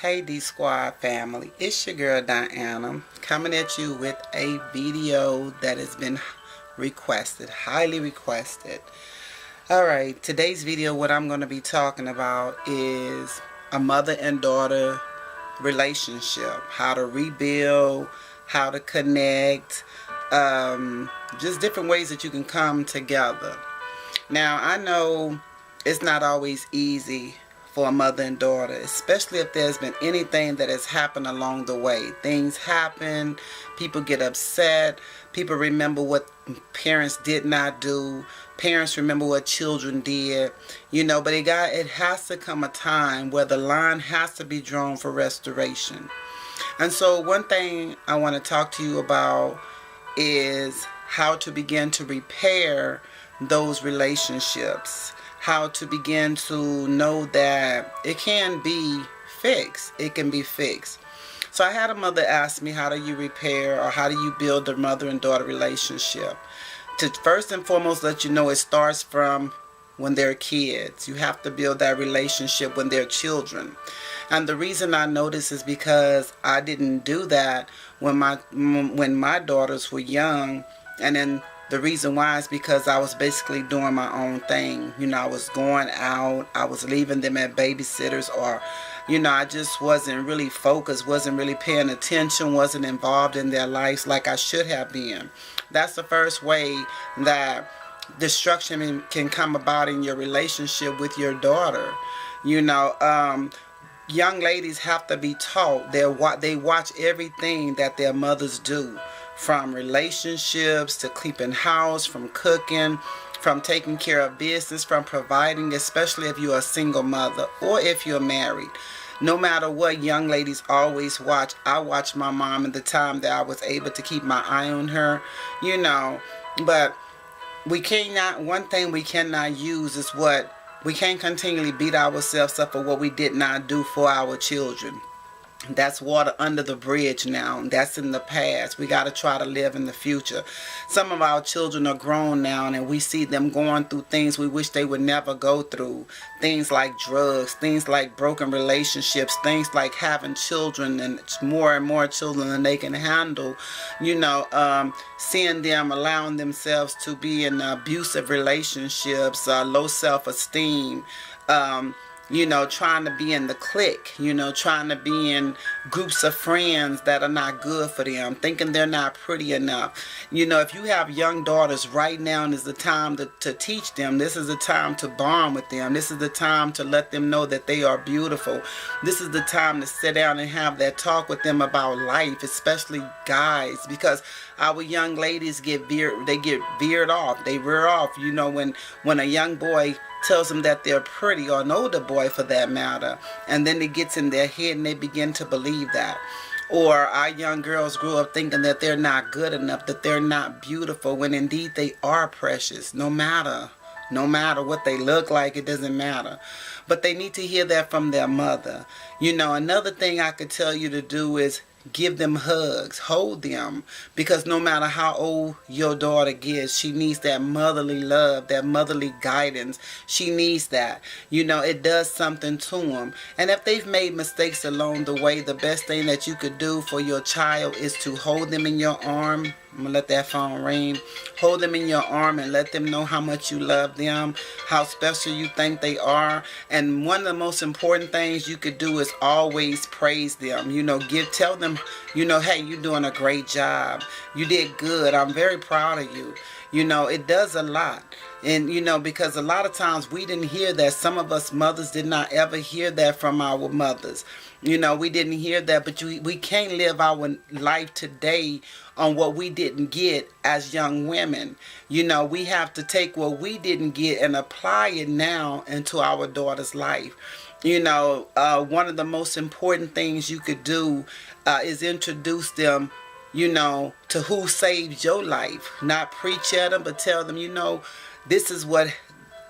Hey D Squad family, it's your girl Diana coming at you with a video that has been requested, highly requested. Alright, today's video, what I'm going to be talking about is a mother and daughter relationship, how to rebuild, how to connect, just different ways that you can come together. Now, I know it's not always easy for a mother and daughter, especially if there's been anything that has happened along the way. Things happen, people get upset, people remember what parents did not do, parents remember what children did, but it has to come a time where the line has to be drawn for restoration. And so one thing I want to talk to you about is how to begin to repair those relationships, how to begin to know that it can be fixed. It can be fixed. So I had a mother ask me, how do you repair or how do you build a mother and daughter relationship? To first and foremost let you know, it starts from when they're kids. You have to build that relationship when they're children. And the reason I know this is because I didn't do that when my daughters were young. And then the reason why is because I was basically doing my own thing. I was going out, I was leaving them at babysitters, or I just wasn't really focused, wasn't really paying attention, wasn't involved in their lives like I should have been. That's the first way that destruction can come about in your relationship with your daughter. Young ladies have to be taught. They watch everything that their mothers do, from relationships to keeping house, from cooking, from taking care of business, from providing, especially if you're a single mother or if you're married. No matter what, young ladies always watch. I watched my mom in the time that I was able to keep my eye on her, but one thing we cannot use is we can't continually beat ourselves up for what we did not do for our children. That's water under the bridge now. That's in the past. We got to try to live in the future. Some of our children are grown now, and we see them going through things we wish they would never go through. Things like drugs, things like broken relationships, things like having children and more and more children than they can handle. Seeing them allowing themselves to be in abusive relationships, low self-esteem, trying to be in the clique, trying to be in groups of friends that are not good for them, thinking they're not pretty enough. If you have young daughters, right now is the time to teach them. This is the time to bond with them. This is the time to let them know that they are beautiful. This is the time to sit down and have that talk with them about life, especially guys, because our young ladies get veered off. They veer off, when a young boy tells them that they're pretty, or an older boy for that matter, and then it gets in their head and they begin to believe that. Or our young girls grow up thinking that they're not good enough, that they're not beautiful, when indeed they are precious. No matter what they look like, it doesn't matter. But they need to hear that from their mother. Another thing I could tell you to do is give them hugs, hold them, because no matter how old your daughter gets, she needs that motherly love, that motherly guidance. She needs that. It does something to them. And if they've made mistakes along the way, the best thing that you could do for your child is to hold them in your arm. I'm going to let that phone ring. Hold them in your arm and let them know how much you love them, how special you think they are. And one of the most important things you could do is always praise them. Tell them, hey, you're doing a great job. You did good. I'm very proud of you. It does a lot. And, because a lot of times we didn't hear that. Some of us mothers did not ever hear that from our mothers. We didn't hear that, but we can't live our life today on what we didn't get as young women. We have to take what we didn't get and apply it now into our daughter's life. One of the most important things you could do is introduce them, to who saved your life. Not preach at them, but tell them, this is what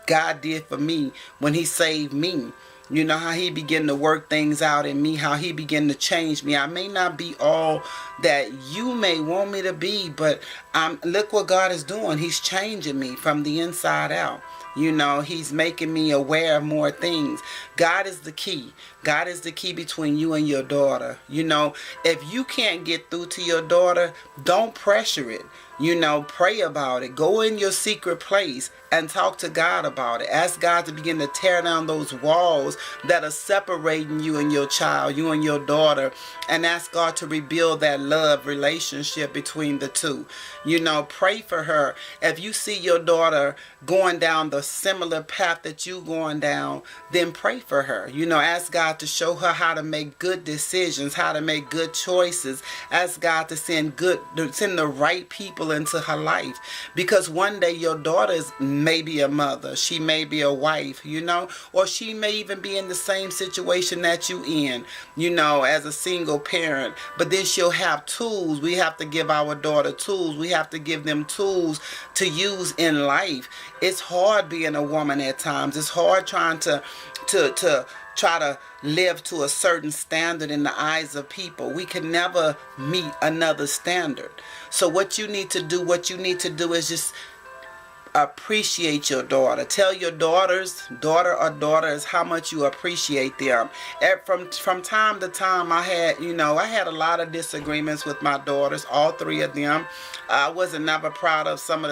God did for me when He saved me. How He began to work things out in me, how He began to change me. I may not be all that you may want me to be, but look what God is doing. He's changing me from the inside out. He's making me aware of more things. God is the key. God is the key between you and your daughter. You know, if you can't get through to your daughter, don't pressure it. You know, pray about it. Go in your secret place and talk to God about it. Ask God to begin to tear down those walls that are separating you and your child, you and your daughter, and ask God to rebuild that love relationship between the two. You know, pray for her. If you see your daughter going down the similar path that you going down, then pray for her. You know, ask God to show her how to make good decisions, how to make good choices. Ask God to send the right people into her life, because one day your daughter may be a mother, she may be a wife, you know, or she may even be in the same situation that you in, you know, as a single parent. But then she'll have tools. We have to give our daughter tools. We have to give them tools to use in life. It's hard being a woman at times. It's hard trying to try to live to a certain standard in the eyes of people. We can never meet another standard. So what you need to do is just appreciate your daughter. Tell your daughter or daughters how much you appreciate them. From time to time, I had a lot of disagreements with my daughters, all three of them. I wasn't proud of some of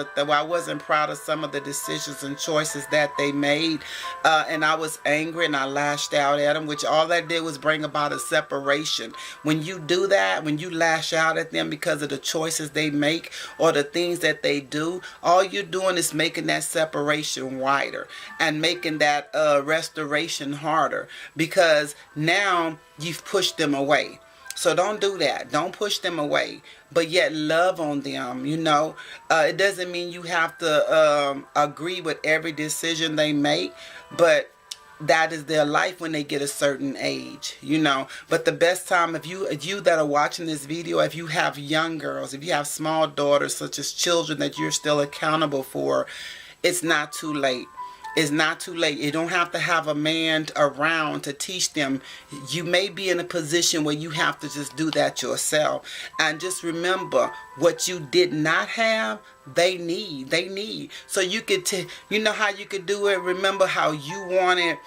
the decisions and choices that they made, and I was angry and I lashed out at them, which all that did was bring about a separation. When you do that, when you lash out at them because of the choices they make or the things that they do, all you're doing is making that separation wider and making that restoration harder, because now you've pushed them away. So don't do that. Don't push them away, but yet love on them. You know, it doesn't mean you have to agree with every decision they make, but that is their life when they get a certain age, you know. But the best time, if you that are watching this video, if you have young girls, if you have small daughters, such as children that you're still accountable for, it's not too late. It's not too late. You don't have to have a man around to teach them. You may be in a position where you have to just do that yourself. And just remember, what you did not have, they need. So you could, you know how you could do it. Remember how you wanted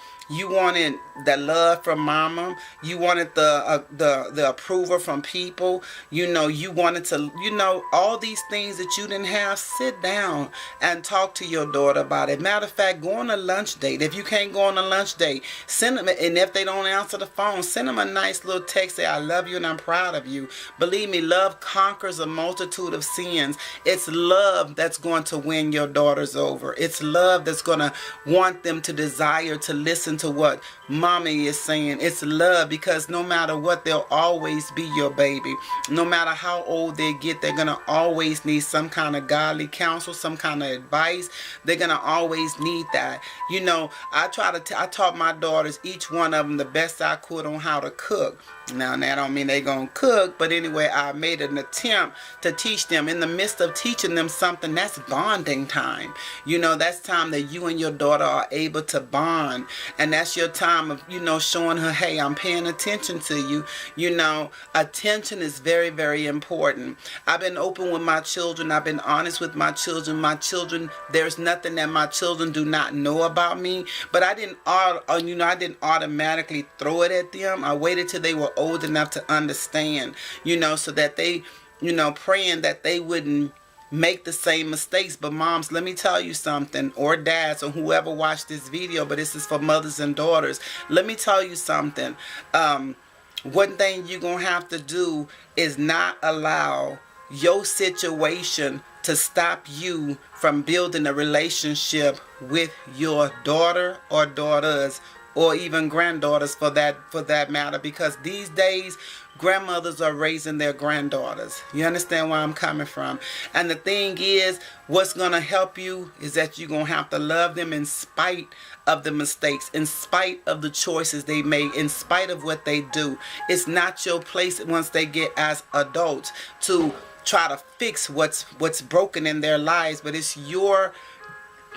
the love from mama. You wanted the approval from people. You know, you wanted to, you know, all these things that you didn't have. Sit down and talk to your daughter about it. Matter of fact, go on a lunch date. If you can't go on a lunch date, send them, and if they don't answer the phone, send them a nice little text. Say, I love you and I'm proud of you. Believe me, love conquers a multitude of sins. It's love that's going to win your daughters over. It's love that's going to want them to desire to listen to what mommy is saying. It's love, because no matter what, they'll always be your baby. No matter how old they get, they're going to always need some kind of godly counsel, some kind of advice. They're going to always need that. You know, I taught my daughters, each one of them, the best I could on how to cook. Now, that don't mean they're going to cook, but anyway, I made an attempt to teach them. In the midst of teaching them something, that's bonding time. You know, that's time that you and your daughter are able to bond. And that's your time of, you know, showing her, hey, I'm paying attention to you. You know, attention is very, very important. I've been open with my children. I've been honest with my children. There's nothing that my children do not know about me. But I didn't automatically throw it at them. I waited till they were old enough to understand, you know, so that they, you know, praying that they wouldn't make the same mistakes. But moms, let me tell you something, or dads, or whoever watched this video, but this is for mothers and daughters. Let me tell you something. One thing you're going to have to do is not allow your situation to stop you from building a relationship with your daughter or daughters, or even granddaughters for that matter, because these days grandmothers are raising their granddaughters. You understand where I'm coming from? And the thing is, what's going to help you is that you're going to have to love them in spite of the mistakes, in spite of the choices they made, in spite of what they do. It's not your place once they get as adults to try to fix what's broken in their lives, but it's your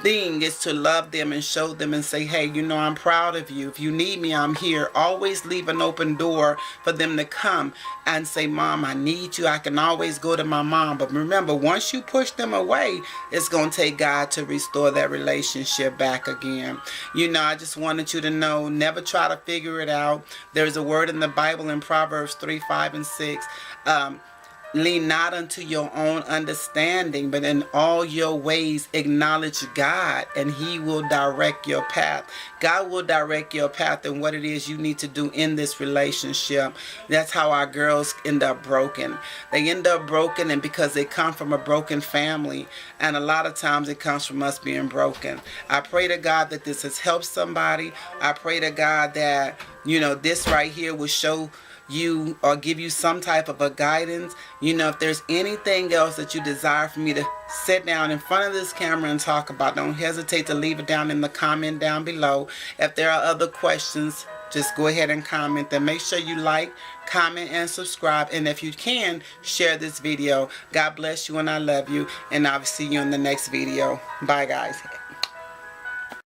thing is to love them and show them and say, hey, you know, I'm proud of you. If you need me, I'm here. Always leave an open door for them to come and say, Mom, I need you. I can always go to my mom. But remember, once you push them away, it's going to take God to restore that relationship back again. You know, I just wanted you to know, never try to figure it out. There's a word in the Bible in Proverbs 3, 5, and 6. Lean not unto your own understanding, but in all your ways acknowledge God, and He will direct your path. God will direct your path and what it is you need to do in this relationship. That's how our girls end up broken. They end up broken, and because they come from a broken family, and a lot of times it comes from us being broken. I pray to God that this has helped somebody. I pray to God that, you know, this right here will show you or give you some type of a guidance. You know, if there's anything else that you desire for me to sit down in front of this camera and talk about, don't hesitate to leave it down in the comment down below. If there are other questions, just go ahead and comment them. Make sure you like, comment, and subscribe. And if you can, share this video. God bless you and I love you. And I'll see you in the next video. Bye, guys.